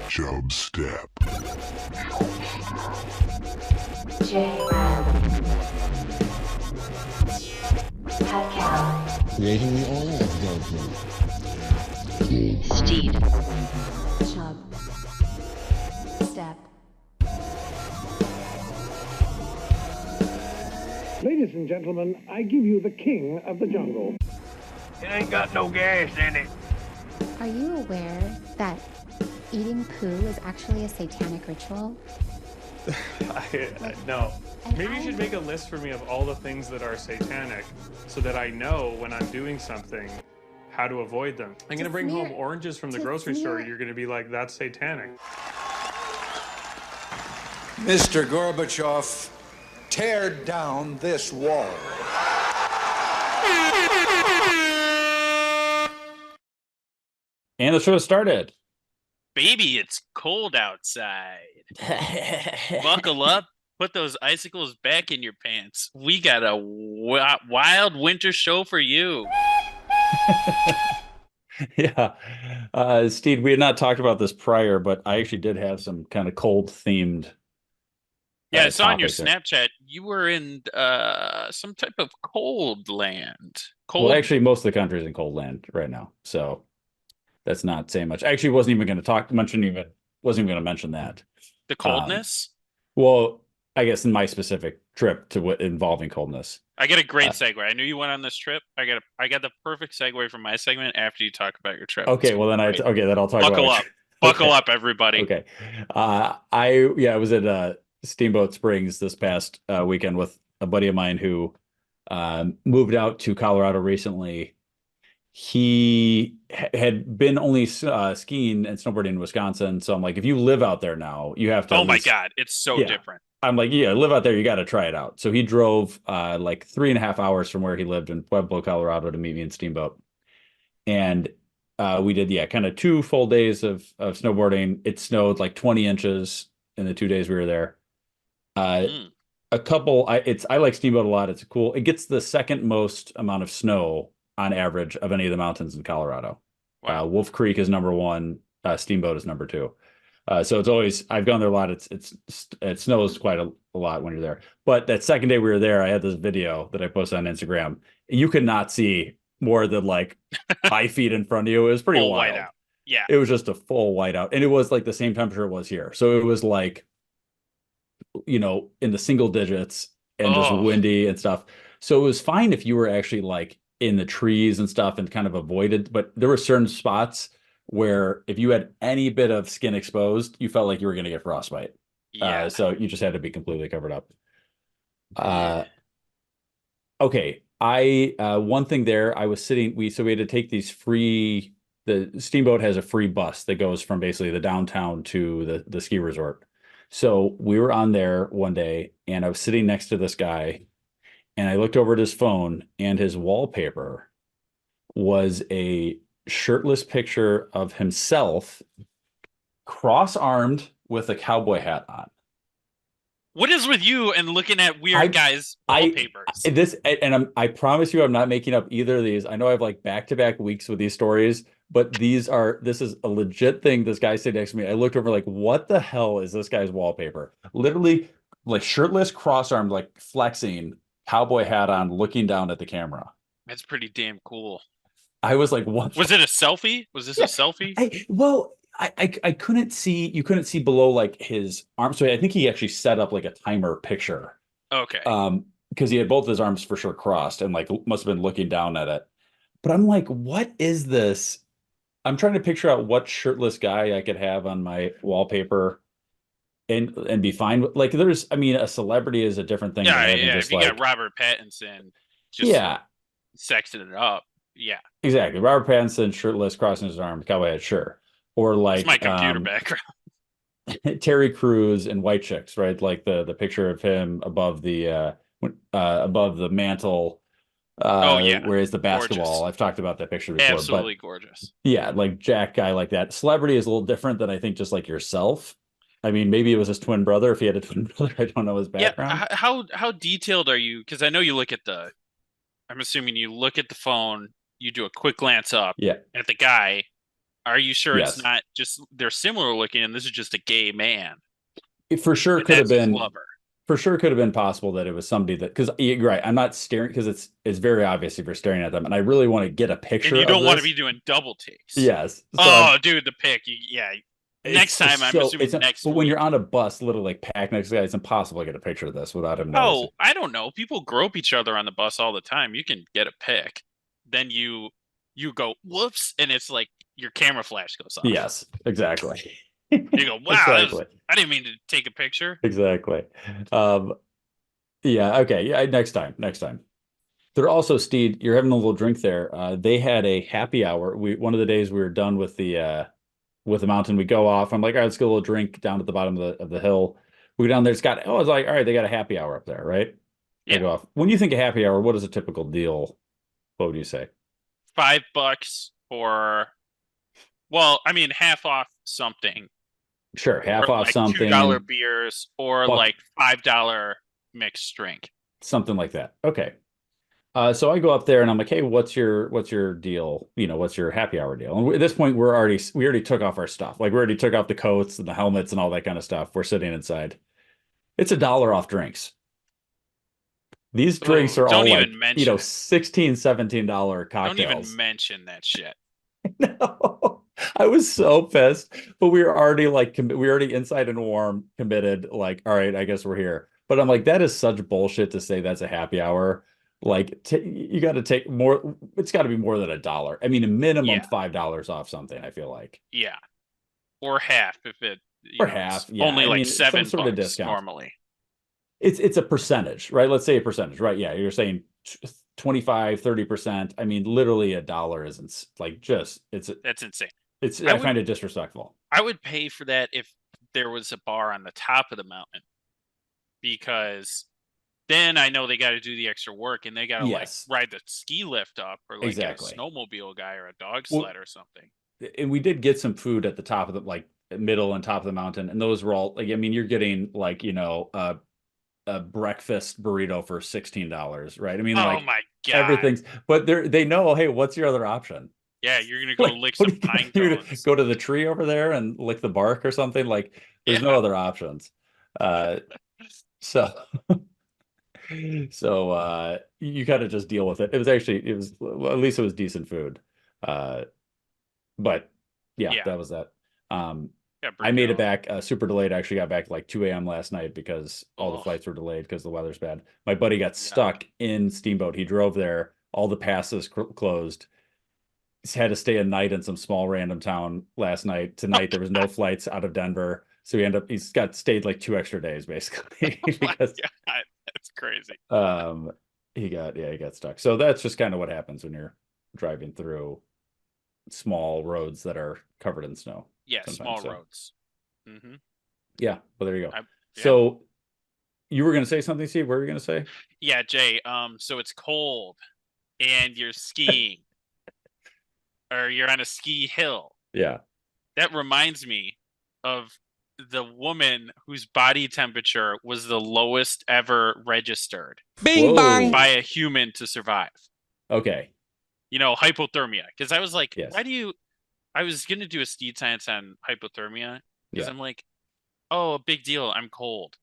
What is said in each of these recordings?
Chubstep. Jrad. Cat cow. Creating the oil of judgment. Steed. Chub. Step. Ladies and gentlemen, I give you the king of the jungle. It ain't got no gas in it. Are you aware that eating poo is actually a satanic ritual? No. And Maybe you should make a list for me of all the things that are satanic so that I know when I'm doing something how to avoid them. I'm going to bring home oranges from the grocery store. You're going to be like, that's satanic. Mr. Gorbachev, tear down this wall. And the show started. Baby, it's cold outside. Buckle up. Put those icicles back in your pants. We got a wild winter show for you. Yeah. Steve, we had not talked about this prior, but I actually did have some kind of cold themed. Yeah, I saw on your topic there. Snapchat you were in some type of cold land. Cold. Well, actually, most of the country is in cold land right now, so that's not saying much. Actually, wasn't even going to wasn't even going to mention that. The coldness? Well, I guess in my specific trip to involving coldness. I get a great segue. I knew you went on this trip. I got the perfect segue for my segment after you talk about your trip. Okay, well then then I'll talk Buckle about up. Buckle up, everybody. Okay. I was at Steamboat Springs this past weekend with a buddy of mine who moved out to Colorado recently. He had been only skiing and snowboarding in Wisconsin. So I'm like, if you live out there now, you have to. Oh my God, it's so different. I'm like, yeah, live out there. You got to try it out. So he drove like 3.5 hours from where he lived in Pueblo, Colorado to meet me in Steamboat. And we did, kind of 2 full days of snowboarding. It snowed like 20 inches in the 2 days we were there. A couple, I like Steamboat a lot. It's cool. It gets the second most amount of snow on average of any of the mountains in Colorado. Wow. Wolf Creek is number 1. Steamboat is number 2. So it's always, I've gone there a lot. It snows quite a lot when you're there. But that second day we were there, I had this video that I posted on Instagram. You could not see more than like 5 feet in front of you. It was pretty wild. Whiteout. Yeah. It was just a full whiteout. And it was like the same temperature it was here. So it was like, in the single digits and just windy and stuff. So it was fine if you were actually like in the trees and stuff and kind of avoided. But there were certain spots where if you had any bit of skin exposed, you felt like you were going to get frostbite. Yeah. So you just had to be completely covered up. Okay. One thing there, I was sitting, we had to take the Steamboat has a free bus that goes from basically the downtown to the ski resort. So we were on there one day and I was sitting next to this guy and I looked over at his phone and his wallpaper was a shirtless picture of himself cross-armed with a cowboy hat on. What is with you and looking at weird guys' wallpapers? I promise you I'm not making up either of these. I know I have like back-to-back weeks with these stories, but this is a legit thing. This guy sitting next to me. I looked over like, what the hell is this guy's wallpaper? Literally like shirtless, cross-armed, like flexing, cowboy hat on, looking down at the camera. That's pretty damn cool. I was like, what? Was it a selfie? Was this a selfie? I couldn't see. You couldn't see below like his arm. So I think he actually set up like a timer picture. Okay. Because he had both his arms for sure crossed and like must have been looking down at it. But I'm like, what is this? I'm trying to picture out what shirtless guy I could have on my wallpaper and be fine with. Like, a celebrity is a different thing. Yeah. If you got Robert Pattinson, just sexing it up. Yeah, exactly. Robert Pattinson, shirtless, crossing his arms, cowboy hat, sure. Or like it's my computer background. Terry Crews and White Chicks, right? Like the picture of him above the mantle. Where is the basketball? Gorgeous. I've talked about that picture before. Absolutely gorgeous. Yeah, like Jack guy like that. Celebrity is a little different than I think just like yourself. I mean, maybe it was his twin brother. If he had a twin brother, I don't know his background. Yeah, how detailed are you? Because I know you look at I'm assuming you look at the phone. You do a quick glance up at the guy. Are you sure Yes. it's not just they're similar looking and this is just a gay man? It for sure And could have that's his been. lover. For sure could have been possible that it was somebody that, because you're right, I'm not staring, because it's very obvious if you're staring at them, and I really want to get a picture And you of don't want to this. be doing double takes. Yes. So Oh, dude, the pic. Yeah. Next time, I'm so assuming next but when week. you're on a bus, literally like packed next to the guy, it's impossible to get a picture of this without him noticing. Oh, I don't know. People grope each other on the bus all the time. You can get a pic. Then you go, whoops, and it's like your camera flash goes off. Yes, exactly. You go, wow, Exactly. I didn't mean to take a picture. Exactly. Yeah, okay. Yeah, next time. They're also, Steed, you're having a little drink there. They had a happy hour. One of the days we were done with the mountain, we go off. I'm like, all right, let's get a little drink down at the bottom of the hill. We go down there, I was like, all right, they got a happy hour up there, right? Yeah. I go off. When you think of happy hour, what is a typical deal? What would you say? $5 for, well, I mean, half off something. Sure, half or off like something. $2 beers or like $5 mixed drink. Something like that. Okay. So I go up there and I'm like, hey, what's your deal? What's your happy hour deal? And at this point, we already took off our stuff. Like we already took off the coats and the helmets and all that kind of stuff. We're sitting inside. It's $1 off drinks. These drinks are all like, $16, $17 cocktails. Don't even mention that shit. No, I was so pissed, but we were already like, we were already inside and warm, committed. Like, all right, I guess we're here. But I'm like, that is such bullshit to say that's a happy hour. Like, you got to take more. It's got to be more than $1. I mean, a minimum $5 off something. I feel like. Yeah, or half if it. Half. Yeah, only like $7 some sort of discount normally. It's a percentage, right? Let's say a percentage, right? Yeah, you're saying 25, 30%. I mean, literally $1 isn't like just that's insane. I find it disrespectful. I would pay for that if there was a bar on the top of the mountain, because then I know they got to do the extra work and they got to like ride the ski lift up or like get a snowmobile guy or a dog sled or something. And we did get some food at the top of the middle and top of the mountain, and those were all like, I mean, you're getting like a breakfast burrito for $16, right? I mean, oh my god, everything's. But they know, hey, what's your other option? Yeah, you're gonna go lick some pine cones. Go to the tree over there and lick the bark or something. Like, there's no other options. So you got to just deal with it. It was at least it was decent food. But yeah, that was that. I made it back super delayed. I actually got back at like 2 a.m. last night because all the flights were delayed because the weather's bad. My buddy got stuck in Steamboat. He drove there. All the passes closed. He's had to stay a night in some small random town last night. Tonight there was no flights out of Denver. So he's stayed like 2 extra days basically. Because, God, that's crazy. He got stuck. So that's just kind of what happens when you're driving through small roads that are covered in snow. Yeah, small roads. Mm-hmm. Yeah, well, there you go. So you were going to say something, Steve? What were you going to say? Yeah, Jay. So it's cold and you're skiing or you're on a ski hill. Yeah. That reminds me of the woman whose body temperature was the lowest ever registered by a human to survive. Okay. Hypothermia. Because I was like, yes. I was going to do a Steed science on hypothermia because I'm like, oh, a big deal. I'm cold.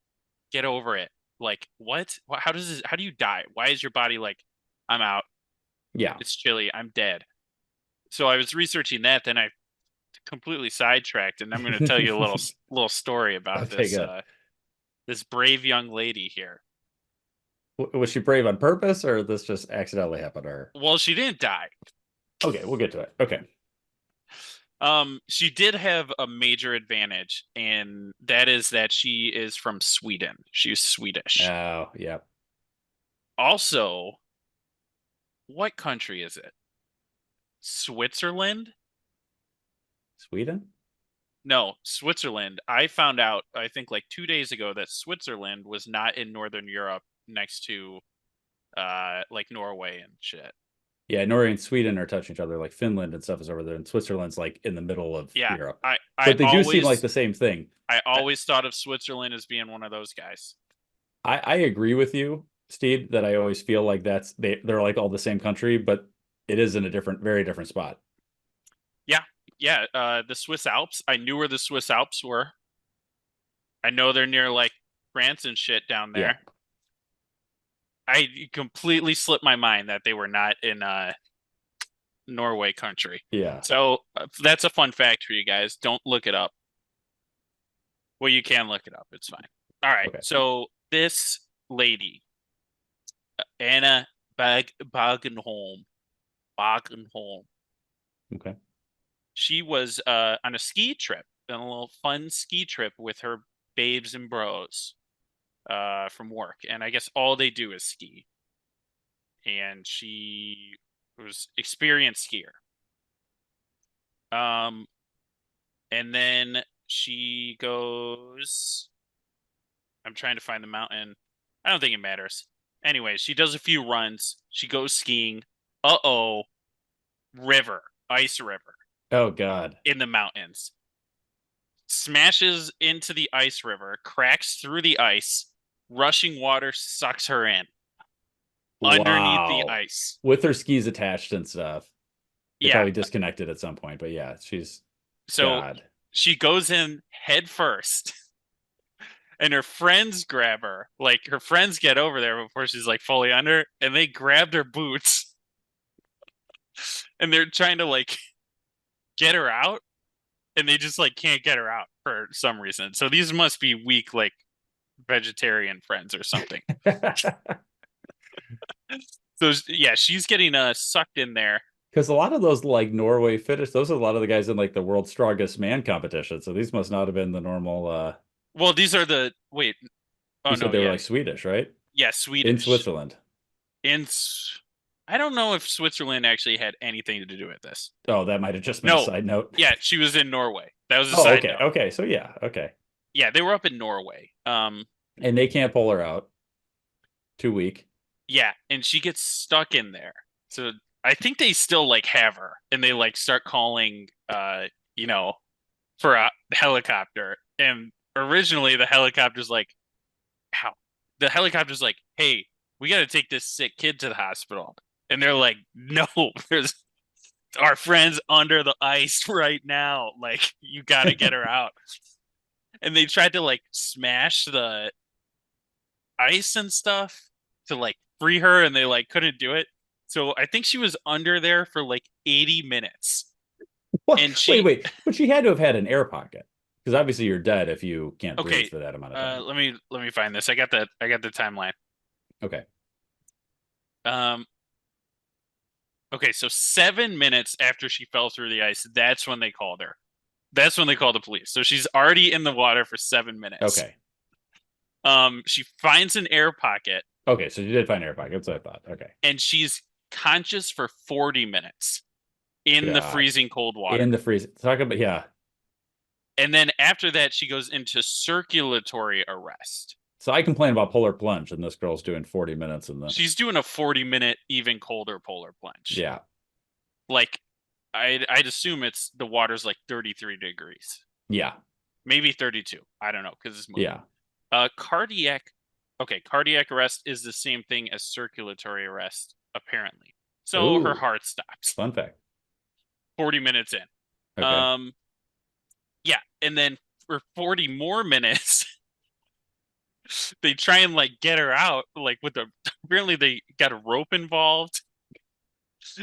Get over it. Like, what? How do you die? Why is your body like, I'm out. Yeah. It's chilly. I'm dead. So I was researching that. Then I completely sidetracked, and I'm going to tell you a little story about this brave young lady here. Was she brave on purpose, or this just accidentally happened to her? Well, she didn't die. Okay, we'll get to it. Okay. She did have a major advantage, and that is that she is from Sweden. She's Swedish. Oh, yeah. Also, what country is it? Switzerland? Sweden? No, Switzerland. I found out, I think like 2 days ago, that Switzerland was not in Northern Europe next to like Norway and shit. Yeah, Norway and Sweden are touching each other. Like Finland and stuff is over there, and Switzerland's like in the middle of Europe. But they do seem like the same thing. I always thought of Switzerland as being one of those guys. I agree with you, Steve, that I always feel like they're like all the same country, but it is in a very different spot. Yeah, the Swiss Alps. I knew where the Swiss Alps were. I know they're near like France and shit down there. Yeah. I completely slipped my mind that they were not in Norway country. Yeah. So that's a fun fact for you guys. Don't look it up. Well, you can look it up. It's fine. All right. Okay. So this lady, Anna Bagenholm. Okay. She was on a ski trip, on a little fun ski trip with her babes and bros from work. And I guess all they do is ski. And she was experienced skier. And then she goes, I'm trying to find the mountain. I don't think it matters. Anyway, she does a few runs. She goes skiing. River, ice river. Oh God. In the mountains. Smashes into the ice river, cracks through the ice. Rushing water sucks her in. Underneath the ice. With her skis attached and stuff. They Yeah. probably disconnected at some point, but yeah, she's God. She goes in head first. And her friends grab her. Like her friends get over there before she's like fully under, and they grabbed her boots. And they're trying to like get her out, and they just like can't get her out for some reason. So these must be weak like vegetarian friends or something. So yeah, she's getting sucked in there. Because a lot of those like Norway finish, those are a lot of the guys in like the world's strongest man competition. So these must not have been the normal Well, these are the wait. Oh you said no, they were like Swedish, right? Yeah, Swedish. In Switzerland. I don't know if Switzerland actually had anything to do with this. Oh, that might have just been a side note. Yeah, she was in Norway. That was a side note. Okay. So yeah, okay. Yeah, they were up in Norway. And they can't pull her out. Too weak. Yeah, and she gets stuck in there. So I think they still like have her, and they like start calling, for a helicopter. And originally the helicopter's like, "How?" The helicopter's like, "Hey, we got to take this sick kid to the hospital." And they're like, "No, there's our friend's under the ice right now. Like, you got to get her out." And they tried to like smash the ice and stuff to like free her, and they like couldn't do it. So I think she was under there for like 80 minutes. What? And wait, but she had to have had an air pocket, because obviously you're dead if you can't breathe for that amount of time. Let me find this. I got the timeline. Okay. Okay, so 7 minutes after she fell through the ice, that's when they called her. That's when they called the police. So she's already in the water for 7 minutes. Okay. She finds an air pocket. Okay, so you did find an air pocket. That's what I thought. Okay. And she's conscious for 40 minutes in the freezing cold water. In the freezing. Talk about, yeah. And then after that, she goes into circulatory arrest. So I complain about polar plunge, and this girl's doing 40 minutes in the... She's doing a 40-minute, even colder polar plunge. Yeah. Like, I'd assume it's the water's like 33 degrees. Yeah. Maybe 32. I don't know, because it's moving. Yeah. Cardiac arrest is the same thing as circulatory arrest, apparently. So her heart stops. Fun fact. 40 minutes in. Okay. Yeah, and then for 40 more minutes, they try and like get her out, like apparently they got a rope involved,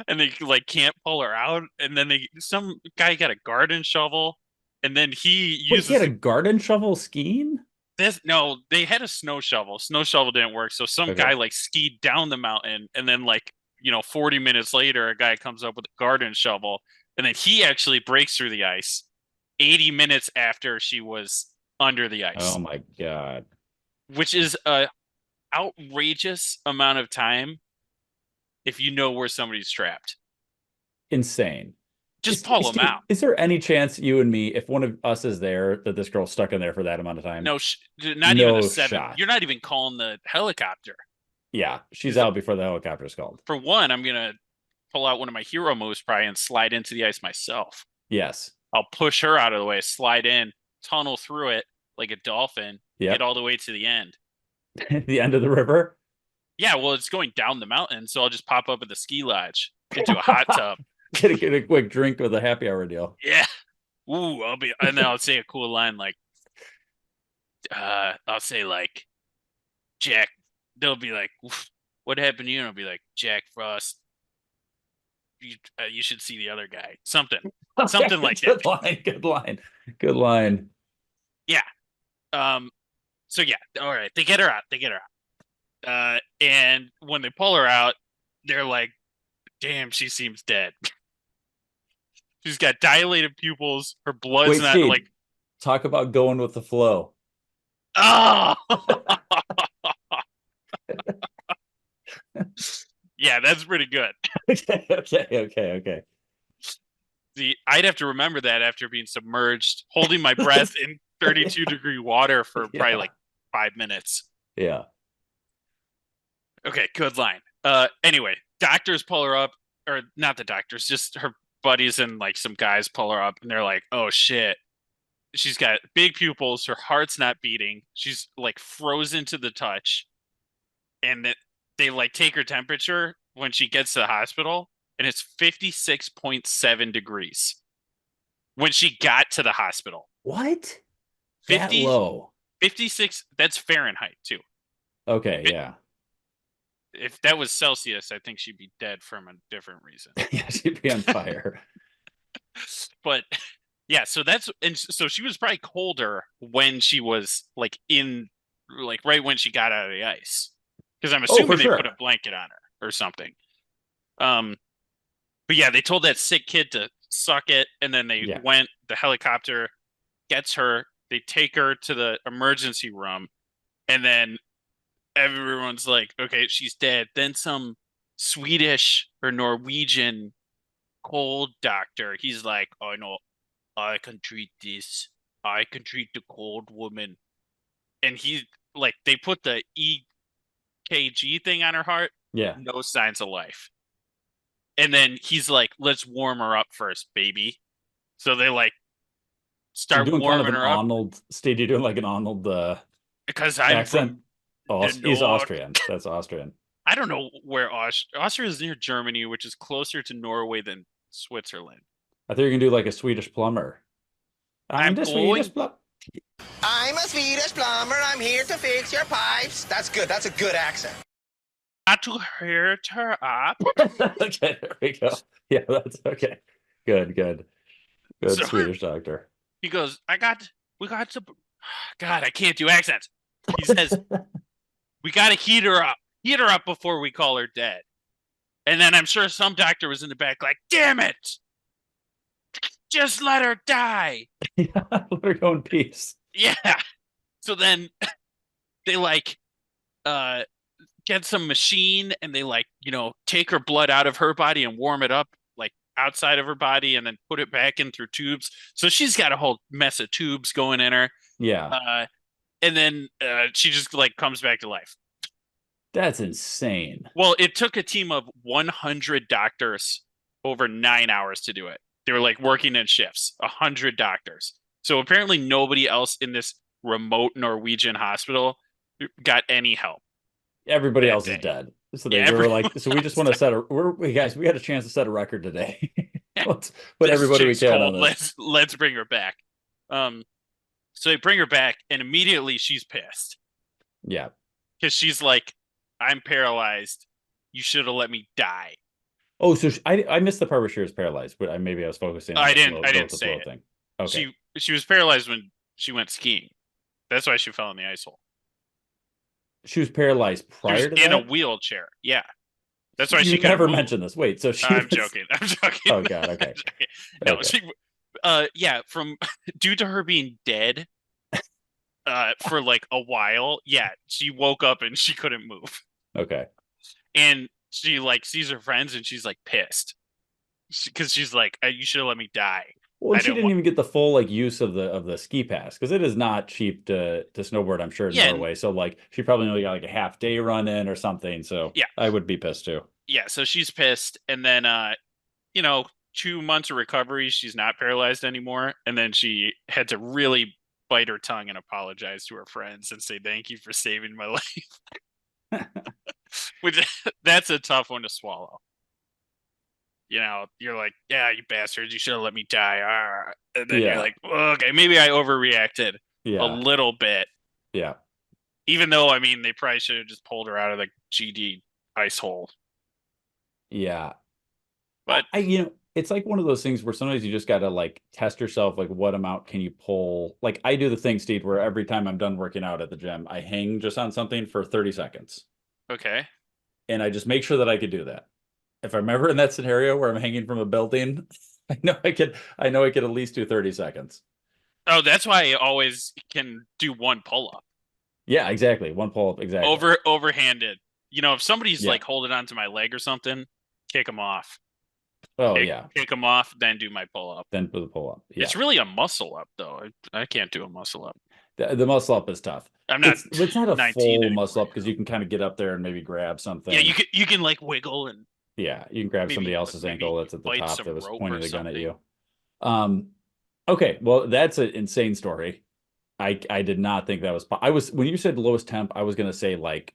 and they like can't pull her out. And then some guy got a garden shovel, and then he had a garden shovel skiing? No, they had a snow shovel. Snow shovel didn't work, so some guy like skied down the mountain, and then 40 minutes later, a guy comes up with a garden shovel, and then he actually breaks through the ice 80 minutes after she was under the ice. Oh my God. Which is a outrageous amount of time if you know where somebody's trapped. Insane. Just pull them out. Is there any chance you and me, if one of us is there, that this girl's stuck in there for that amount of time? No, not even a 7. Shot. You're not even calling the helicopter. Yeah, she's out before the helicopter's called. For one, I'm going to pull out one of my hero moves probably and slide into the ice myself. Yes. I'll push her out of the way, slide in, tunnel through it like a dolphin, get all the way to the end. The end of the river? Yeah, well, it's going down the mountain, so I'll just pop up at the ski lodge into a hot tub. Get a quick drink with a happy hour deal. Yeah. Ooh, and then I'll say a cool line like, I'll say like, Jack. They'll be like, "What happened to you?" And I'll be like, "Jack Frost. You should see the other guy." Something like Good that. line. Good line. Yeah. So yeah. All right. They get her out. And when they pull her out, they're like, "Damn, she seems dead." She's got dilated pupils. Her blood's not Steve, like. Talk about going with the flow. Oh. Yeah, that's pretty good. Okay. I'd have to remember that after being submerged, holding my breath in 32-degree water for probably like 5 minutes. Yeah. Okay, good line. Anyway, doctors pull her up, or not the doctors, just her buddies and like some guys pull her up, and they're like, "Oh shit, she's got big pupils. Her heart's not beating. She's like frozen to the touch." And they like take her temperature when she gets to the hospital, and it's 56.7 degrees when she got to the hospital. What? 50, that low? 56. That's Fahrenheit too. Okay, yeah. If that was Celsius, I think she'd be dead from a different reason. Yeah, she'd be on fire. But yeah, so she was probably colder when she was like right when she got out of the ice. Because I'm assuming they put a blanket on her or something. But yeah, they told that sick kid to suck it, and then they went. The helicopter gets her. They take her to the emergency room, and then everyone's like, "Okay, she's dead." Then some Swedish or Norwegian cold doctor. He's like, "Oh no, I can treat this. I can treat the cold woman." And they put the EKG thing on her heart. Yeah. No signs of life. And then he's like, "Let's warm her up first, baby." So they like start warming her up. Steve, you're doing like an Arnold because I'm accent. He's North. Austrian. That's Austrian. I don't know where Austria is near Germany, which is closer to Norway than Switzerland. I thought you were gonna do like a Swedish plumber. I'm a Swedish plumber. I'm here to fix your pipes. That's good. That's a good accent. Not to hurt her up. Okay, there we go. Yeah, that's okay. Good so, Swedish doctor. He goes, we got to, God, I can't do accents. He says, "We got to heat her up before we call her dead." And then I'm sure some doctor was in the back like, "Damn it, just let her die." Yeah, let her go in peace. Yeah. So then they like get some machine, and they like, take her blood out of her body and warm it up like outside of her body, and then put it back in through tubes. So she's got a whole mess of tubes going in her. Yeah. And then she just like comes back to life. That's insane. Well, it took a team of 100 doctors over 9 hours to do it. They were like working in shifts, 100 doctors. So apparently nobody else in this remote Norwegian hospital got any help. Everybody else is dead. So they were like, so we just want to set we had a chance to set a record today. Let's put everybody we can on this. Let's bring her back. So they bring her back, and immediately she's pissed. Yeah. Because she's like, "I'm paralyzed. You should have let me die." Oh, so I missed the part where she was paralyzed, but maybe I was focusing on I didn't say it. Thing. Okay. She was paralyzed when she went skiing. That's why she fell in the ice hole. She was paralyzed prior to that? In a wheelchair. Yeah. That's why she never mentioned this. Wait, so I'm joking. Oh God, okay. No, okay. From due to her being dead for like a while, she woke up and she couldn't move. Okay. And she like sees her friends and she's like pissed. Because she's like, "You should have let me die." Well, she didn't even get the full like use of the ski pass, because it is not cheap to snowboard, I'm sure, in Norway. So like she probably only got like a half day run in or something. So yeah, I would be pissed too. Yeah, so she's pissed, and then 2 months of recovery, she's not paralyzed anymore, and then she had to really bite her tongue and apologize to her friends and say, "Thank you for saving my life." Which that's a tough one to swallow. you know, you're like, yeah, you bastards, you should have let me die. And then you're like, okay, maybe I overreacted a little bit. Yeah. Even though, I mean, they probably should have just pulled her out of the GD ice hole. Yeah. But it's like one of those things where sometimes you just got to like test yourself. Like, what amount can you pull? Like, I do the thing, Steve, where every time I'm done working out at the gym, I hang just on something for 30 seconds. Okay. And I just make sure that I could do that. If I'm ever in that scenario where I'm hanging from a building, I know I could at least do 30 seconds. Oh, that's why I always can do one pull-up. Yeah, exactly. One pull-up, exactly. Overhanded. You know, if somebody's like holding onto my leg or something, kick them off. Oh, kick them off, then do my pull-up. Then do the pull-up. Yeah. It's really a muscle up, though. I can't do a muscle up. The muscle up is tough. It's not a full anymore, muscle up because you can kind of get up there and maybe grab something. Yeah, you can like wiggle and you can grab somebody else's ankle that's at the top that was pointing the gun at you. Okay, well, that's an insane story. I did not think that was. When you said lowest temp, I was gonna say like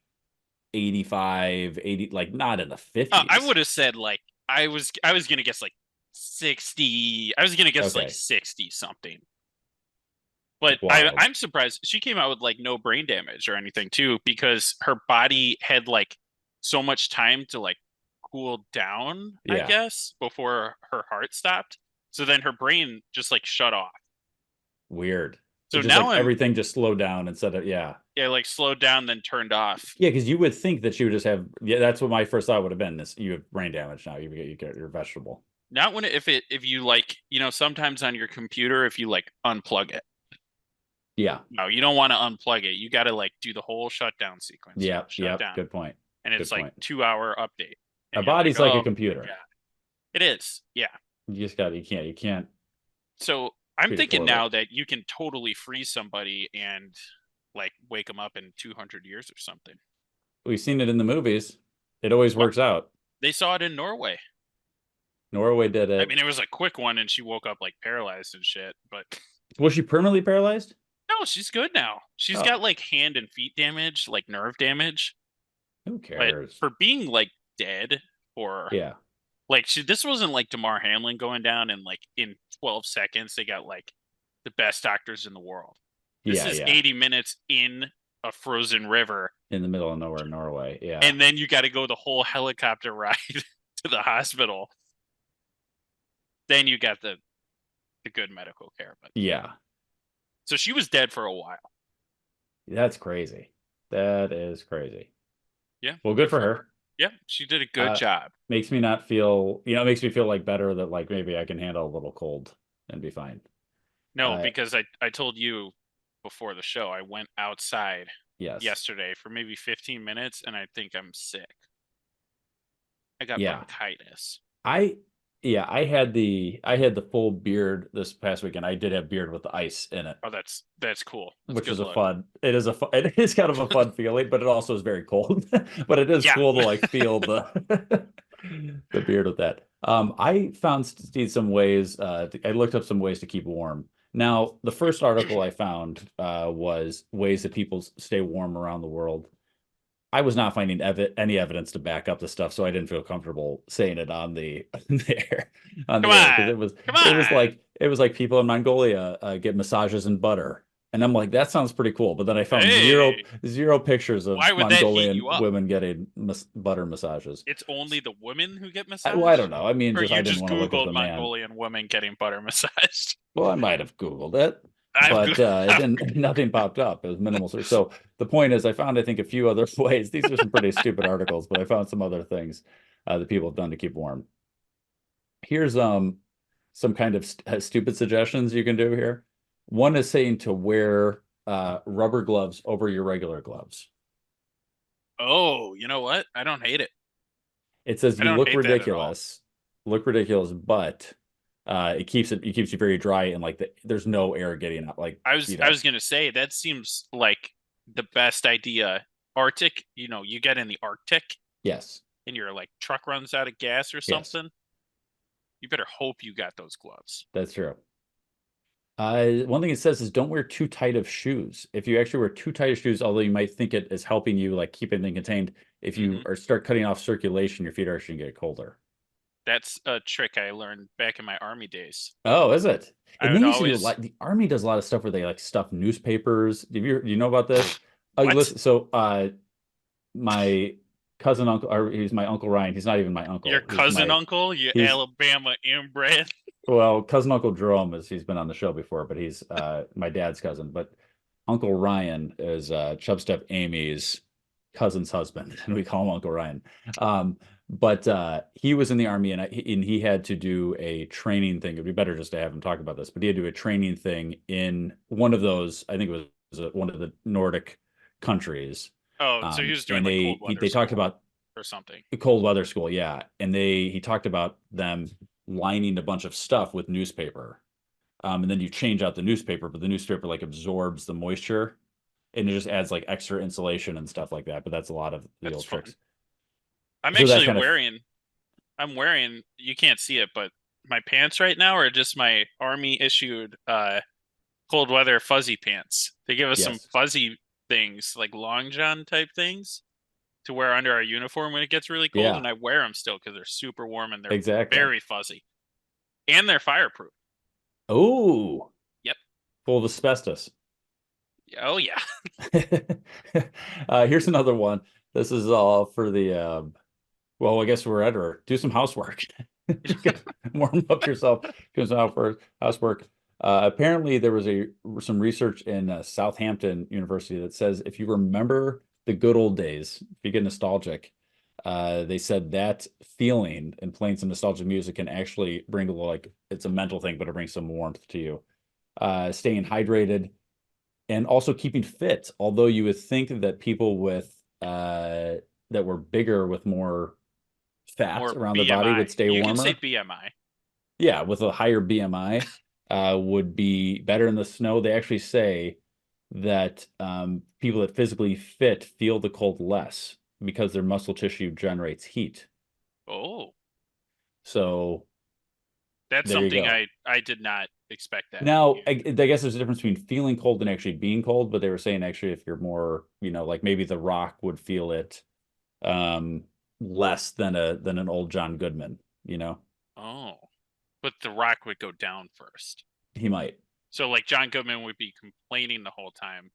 85, 80, like not in the 50s. I would have said like I was gonna guess like 60. I was gonna guess like 60 something. But I'm surprised she came out with like no brain damage or anything too, because her body had like so much time to like cool down, I guess, before her heart stopped. So then her brain just like shut off. Weird. So now everything just slowed down instead of like slowed down then turned off. Yeah, because you would think that she would just have that's what my first thought would have been. This you have brain damage now. You get your vegetable. Not when if you like, you know, sometimes on your computer if you like unplug it. Yeah. No, you don't want to unplug it. You got to like do the whole shutdown sequence. Yeah. Good point. And it's like 2-hour update. A body's like a computer. Yeah. It is. Yeah. You can't. So I'm thinking now that you can totally freeze somebody and like wake them up in 200 years or something. We've seen it in the movies. It always works out. They saw it in Norway. Norway did it. I mean, it was a quick one and she woke up like paralyzed and shit, but was she permanently paralyzed? No, she's good now. She's got like hand and feet damage, like nerve damage. Who cares? But for being like dead or like this wasn't like Damar Hamlin going down and like in 12 seconds they got like the best doctors in the world. This is 80 minutes in a frozen river in the middle of nowhere, Norway. Yeah. And then you got to go the whole helicopter ride to the hospital. Then you got the good medical care. But so she was dead for a while. That's crazy. That is crazy. Yeah. Well, good for her. Yeah, she did a good job. Makes me not feel, it makes me feel like better that like maybe I can handle a little cold and be fine. No, because I told you before the show, I went outside yesterday for maybe 15 minutes and I think I'm sick. I got bronchitis. I had the full beard this past weekend. I did have beard with the ice in it. Oh, that's cool. Which is it is kind of a fun feeling, but it also is very cold. But it is cool to like feel the beard with that. I found some ways. I looked up some ways to keep warm. Now, the first article I found was ways that people stay warm around the world. I was not finding any evidence to back up the stuff, so I didn't feel comfortable saying it on the air. It was like people in Mongolia get massages in butter, and I'm like, that sounds pretty cool. But then I found zero pictures of Mongolian women getting butter massages. It's only the women who get massaged. Well, I don't know. I mean, I didn't want to look at the man. Mongolian women getting butter massaged. Well, I might have Googled it. But nothing popped up. It was minimal. So the point is, I found, I think, a few other ways. These are some pretty stupid articles, but I found some other things that people have done to keep warm. Here's some kind of stupid suggestions you can do here. One is saying to wear rubber gloves over your regular gloves. Oh, you know what? I don't hate it. It says you look ridiculous. Look ridiculous, but it keeps you very dry and like there's no air getting out. Like I was gonna say that seems like the best idea. Arctic, you get in the Arctic. Yes. And your like truck runs out of gas or something. Yes. You better hope you got those gloves. That's true. One thing it says is don't wear too tight of shoes. If you actually wear too tight of shoes, although you might think it is helping you like keep anything contained, if you start cutting off circulation, your feet are actually gonna get colder. That's a trick I learned back in my army days. Oh, is it? I And would they used to do a always lot. The army does a lot of stuff where they like stuff newspapers. Do you know about this? What? Listen, so my cousin uncle, or he's my Uncle Ryan. He's not even my uncle. Your cousin uncle, you he's Alabama inbred. well, cousin Uncle Jerome he's been on the show before, but he's my dad's cousin. But Uncle Ryan is Chubstep Amy's cousin's husband, and we call him Uncle Ryan. But he was in the army, and he had to do a training thing. It'd be better just to have him talk about this, but he had to do a training thing in one of those. I think it was one of the Nordic countries. Oh, so he was doing like cold weather they talked about or something. Cold weather school, yeah, and he talked about them lining a bunch of stuff with newspaper, and then you change out the newspaper, but the newspaper like absorbs the moisture, and it just adds like extra insulation and stuff like that. But that's a lot of the old tricks. I'm actually wearing. I'm wearing. You can't see it, but my pants right now are just my army issued cold weather fuzzy pants. They give us some fuzzy things, like long john type things, to wear under our uniform when it gets really cold, and I wear them still because they're super warm and they're very fuzzy, and they're fireproof. Oh, yep, full of asbestos. Oh yeah. Here's another one. This is all for the well, I guess we're at her. Do some housework. Warm up yourself. Do some housework. Apparently, there was some research in Southampton University that says if you remember the good old days, if you get nostalgic, they said that feeling and playing some nostalgic music can actually bring a little, like, it's a mental thing, but it brings some warmth to you. Staying hydrated and also keeping fit. Although you would think that people with that were bigger with more fat around their body would stay warmer. You can say BMI. Yeah, with a higher BMI would be better in the snow. They actually say that people that physically fit feel the cold less because their muscle tissue generates heat. Oh. So that's something I did not expect that. Now, I guess there's a difference between feeling cold and actually being cold, but they were saying actually if you're more, like maybe The Rock would feel it less than an old John Goodman, Oh. But The Rock would go down first. He might. So like John Goodman would be complaining the whole time,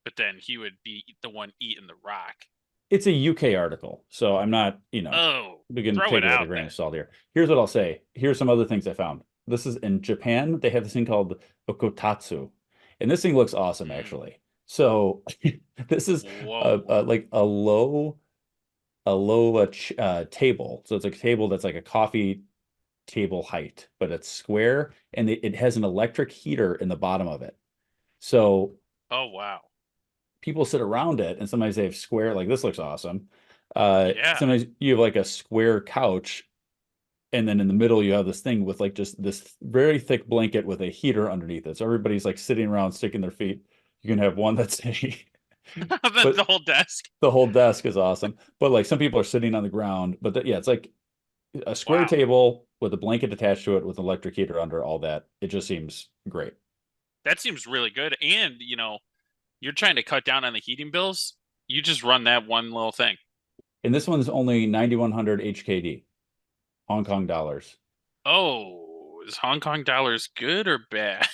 but then he would be the one eating The Rock. It's a UK article, so I'm not, we can take it with a grain of salt here. Here's what I'll say. Here's some other things I found. This is in Japan. They have this thing called okotatsu, and this thing looks awesome, actually. So this is like a low table. So it's a table that's like a coffee table height, but it's square, and it has an electric heater in the bottom of it. So oh wow, people sit around it, and sometimes they have square, like this looks awesome. Sometimes you have like a square couch, and then in the middle you have this thing with like just this very thick blanket with a heater underneath it. So everybody's like sitting around sticking their feet. You can have one that's the whole desk. The whole desk is awesome, but like some people are sitting on the ground. But it's like a square table with a blanket attached to it with an electric heater under all that. It just seems great. That seems really good. And, you're trying to cut down on the heating bills. You just run that one little thing. And this one's only 9,100 HKD, Hong Kong dollars. Oh, is Hong Kong dollars good or bad?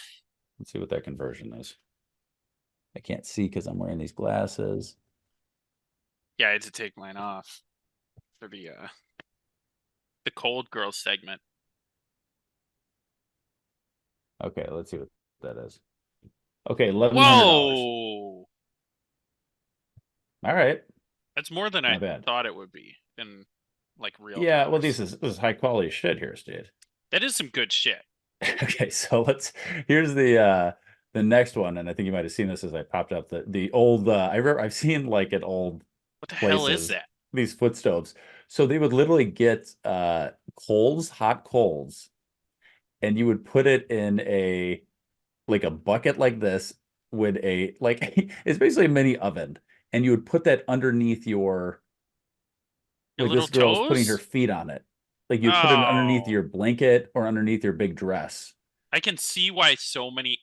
Let's see what that conversion is. I can't see because I'm wearing these glasses. Yeah, I had to take mine off for the cold girl segment. Okay, let's see what that is. Okay, $1,100. Whoa! All right, that's more than I thought it would be in like real. Yeah, dollars. Well, this is high quality shit here, Steed. That is some good shit. Okay, so here's the next one, and I think you might have seen this as I popped up the old. I've seen like at old. What the hell is that? These foot stoves. So they would literally get hot coals, and you would put it in a bucket like this with it's basically a mini oven, and you would put that underneath your this girl's toes? putting her feet on it. Like you put it underneath your blanket or underneath your big dress. I can see why so many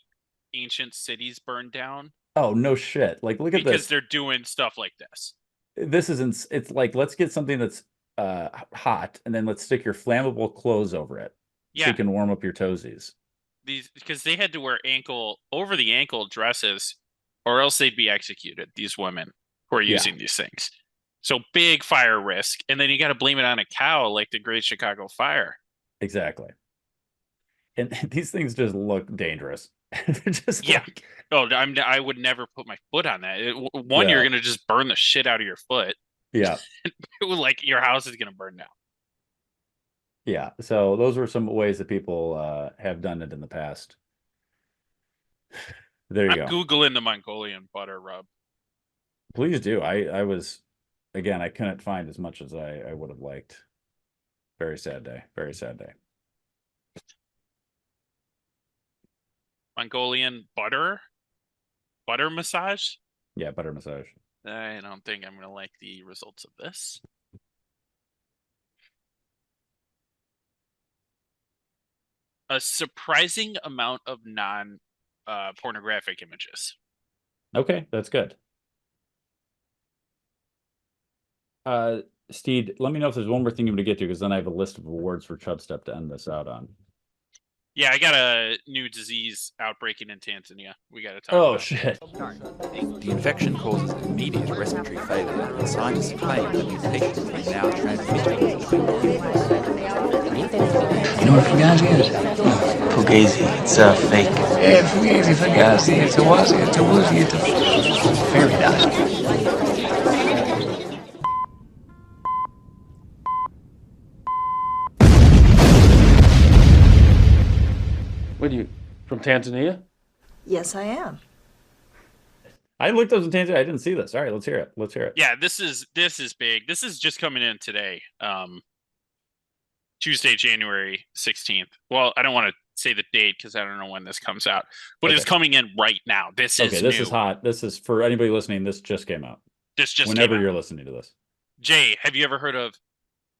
ancient cities burned down. Oh, no shit. Like look at this. Because they're doing stuff like this. It's like, let's get something that's hot, and then let's stick your flammable clothes over it, so you can warm up your toesies. These, because they had to wear over the ankle dresses, or else they'd be executed. These women who are using these things, so big fire risk, and then you got to blame it on a cow, like the Great Chicago Fire. Exactly. And these things just look dangerous. They're just like... Oh, I would never put my foot on that. You're gonna just burn the shit out of your foot. Yeah. Like your house is gonna burn down. Yeah, so those were some ways that people have done it in the past. There you go. Googling the Mongolian butter rub. Please do. I was, again, I couldn't find as much as I would have liked. Very sad day. Very sad day. Mongolian butter massage? Yeah, butter massage. I don't think I'm going to like the results of this. A surprising amount of non-pornographic images. Okay, that's good. Steed, let me know if there's one more thing you want to get to, because then I have a list of awards for Chubstep to end this out on. Yeah, I got a new disease outbreaking in Tanzania. We got to talk about. Oh, shit. The infection causes immediate respiratory failure, and scientists claim the mutation is now transmitted. You know what Fugazi is? Fugazi. It's a fake. Yeah, Fugazi. It's a wazi. It's a woozy. It's a fairy dust. What are you, from Tanzania? Yes, I am. I looked up in Tanzania. I didn't see this. All right, let's hear it. Let's hear it. Yeah, this is big. This is just coming in today. Tuesday, January 16th. Well, I don't want to say the date because I don't know when this comes out, but it's coming in right now. This is this is hot. This is, for anybody listening, this just came out. This just whenever you're listening to this. Jay, have you ever heard of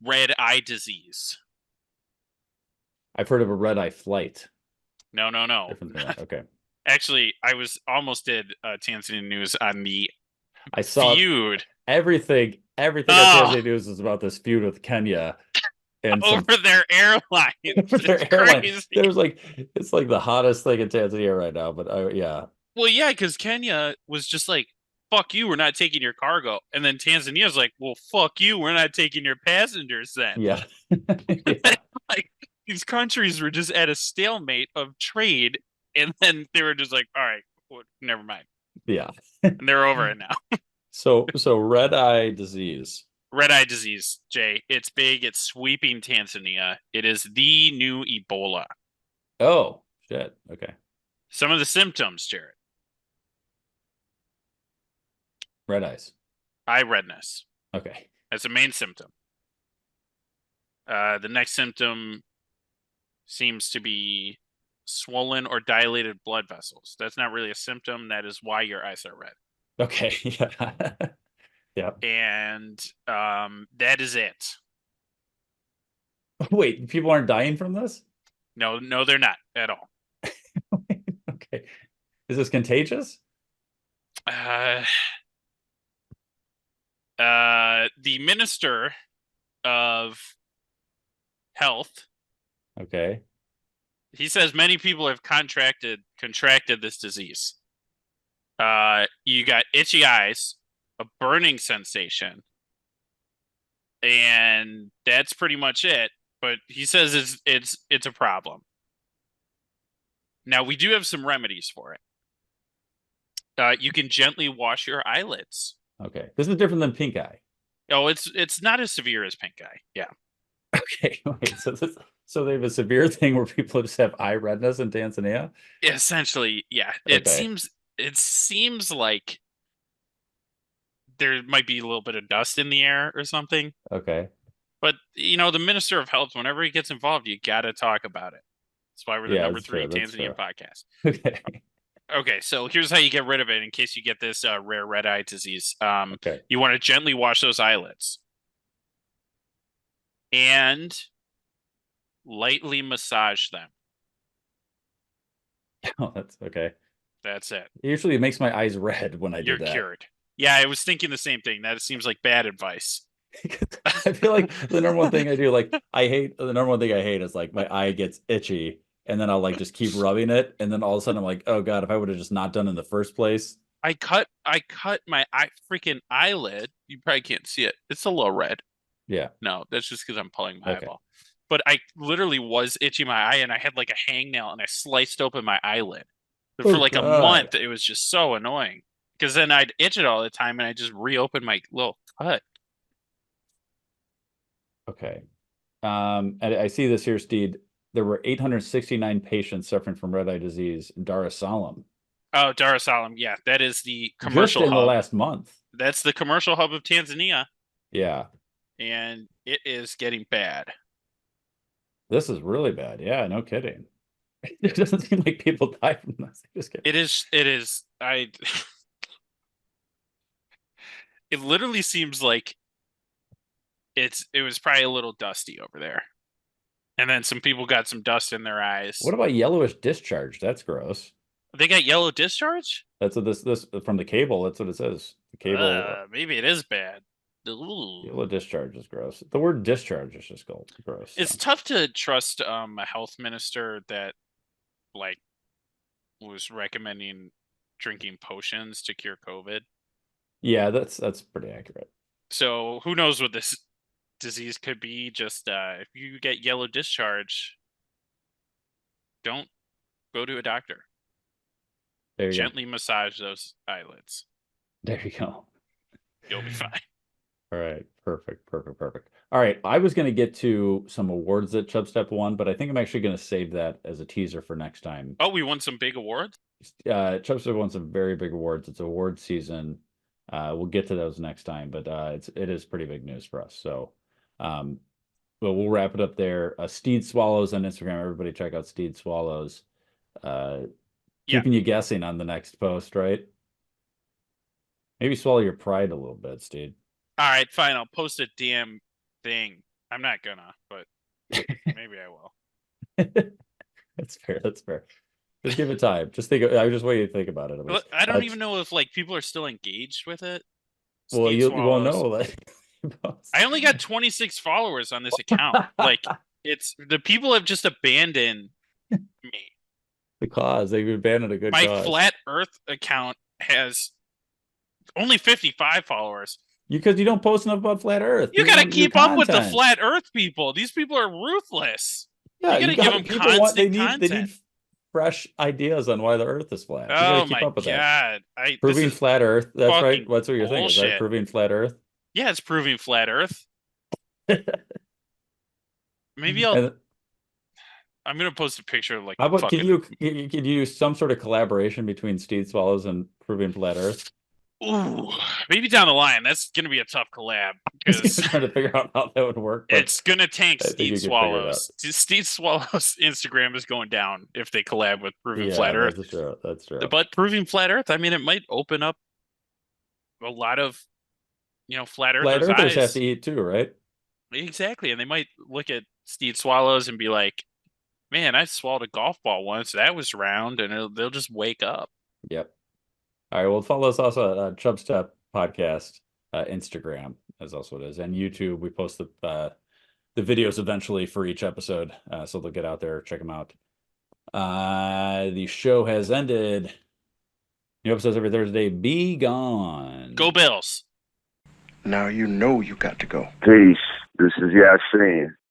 red eye disease? I've heard of a red eye flight. No. Different than that. Okay. Actually, I was almost did Tanzania news on the I saw feud. Everything on Tanzania news is about this feud with Kenya. And over their airline. There's like, it's like the hottest thing in Tanzania right now. But yeah. Well, yeah, because Kenya was just like, fuck you, we're not taking your cargo. And then Tanzania's like, well, fuck you, we're not taking your passengers then. Yeah. Like, these countries were just at a stalemate of trade. And then they were just like, all right, well, never mind. Yeah. And they're over it now. So red eye disease. Red eye disease, Jay. It's big. It's sweeping Tanzania. It is the new Ebola. Oh, shit. Okay. Some of the symptoms, Jared. Red eyes. Eye redness. Okay. That's a main symptom. The next symptom seems to be swollen or dilated blood vessels. That's not really a symptom. That is why your eyes are red. Okay. Yeah. Yeah. And that is it. Wait, people aren't dying from this? No, they're not at all. Okay. Is this contagious? The Minister of Health. Okay. He says many people have contracted this disease. You got itchy eyes, a burning sensation, and that's pretty much it. But he says it's a problem. Now we do have some remedies for it. You can gently wash your eyelids. Okay, this is different than pink eye. Oh, it's not as severe as pink eye. Yeah. Okay, wait, so they have a severe thing where people just have eye redness in Tanzania? Essentially, yeah. Okay. It seems like there might be a little bit of dust in the air or something. Okay. But the Minister of Health, whenever he gets involved, you got to talk about it. That's why we're the number 3 Tanzanian podcast. Okay. Okay, so here's how you get rid of it in case you get this rare red eye disease. Okay. You want to gently wash those eyelids. And lightly massage them. Oh, that's okay. That's it. Usually it makes my eyes red when I do that. You're cured. Yeah, I was thinking the same thing. That seems like bad advice. I feel like the number one thing I do, like the number one thing I hate is like my eye gets itchy and then I'll like just keep rubbing it. And then all of a sudden I'm like, oh God, if I would have just not done it in the first place. I cut my freaking eyelid. You probably can't see it. It's a little red. Yeah. No, that's just because I'm pulling my eyeball. But I literally was itching my eye and I had like a hangnail and I sliced open my eyelid. But for like a month, it was just so annoying. Because then I'd itch it all the time and I just reopened my little cut. Okay. I see this here, Steed. There were 869 patients suffering from red eye disease in Dar es Salaam. Oh, Dar es Salaam. Yeah, that is the commercial hub. The last month. That's the commercial hub of Tanzania. Yeah. And it is getting bad. This is really bad. Yeah, no kidding. It doesn't seem like people die from this. It is. It literally seems like it was probably a little dusty over there. And then some people got some dust in their eyes. What about yellowish discharge? That's gross. They got yellow discharge? That's what this from the cable. That's what it says. The cable. Maybe it is bad. Ooh. Yellow discharge is gross. The word discharge is just gross. It's tough to trust a health minister that like was recommending drinking potions to cure COVID. Yeah, that's pretty accurate. So who knows what this disease could be? Just if you get yellow discharge, don't go to a doctor. There you Gently massage those eyelids. There you go. You'll be fine. All right, perfect. All right, I was going to get to some awards that Chubstep won, but I think I'm actually going to save that as a teaser for next time. Oh, we won some big awards? Chubstep won some very big awards. It's award season. We'll get to those next time, but it is pretty big news for us. So, but we'll wrap it up there. Steed Swallows on Instagram. Everybody check out Steed Swallows. Keeping you guessing on the next post, right? Maybe swallow your pride a little bit, Steed. All right, fine. I'll post a damn thing. I'm not gonna, but maybe I will. That's fair. Just give it time. I just want you to think about it. I don't even know if like people are still engaged with it. Well, you won't know. I only got 26 followers on this account. Like it's the people have just abandoned me. The cause. They've abandoned a good cause. My Flat Earth account has only 55 followers. Because you don't post enough about Flat Earth. You got to keep up with the Flat Earth people. These people are ruthless. Yeah, you got to give them constant content. They need fresh ideas on why the Earth is flat. Oh my God. Proving Flat Earth. That's right. That's what you're thinking. Is that proving Flat Earth? Yeah, it's proving Flat Earth. Maybe I'm gonna post a picture of like. How about can you use some sort of collaboration between Steed Swallows and Proving Flat Earth? Ooh, maybe down the line. That's gonna be a tough collab because trying to figure out how that would work. It's gonna tank Steed Swallows. Steed Swallows Instagram is going down if they collab with Proving Flat Earth. That's true. But Proving Flat Earth, I mean, it might open up a lot of flat earthers eyes. Have to eat too, right? Exactly, and they might look at Steed Swallows and be like, man, I swallowed a golf ball once. That was round, and they'll just wake up. Yep. All right. Well, follow us also on Chubstep Podcast, Instagram, as also it is, and YouTube. We post the videos eventually for each episode, so they'll get out there. Check them out. The show has ended. New episodes every Thursday. Be gone. Go Bills. Now you know you got to go. Peace. This is Yasin.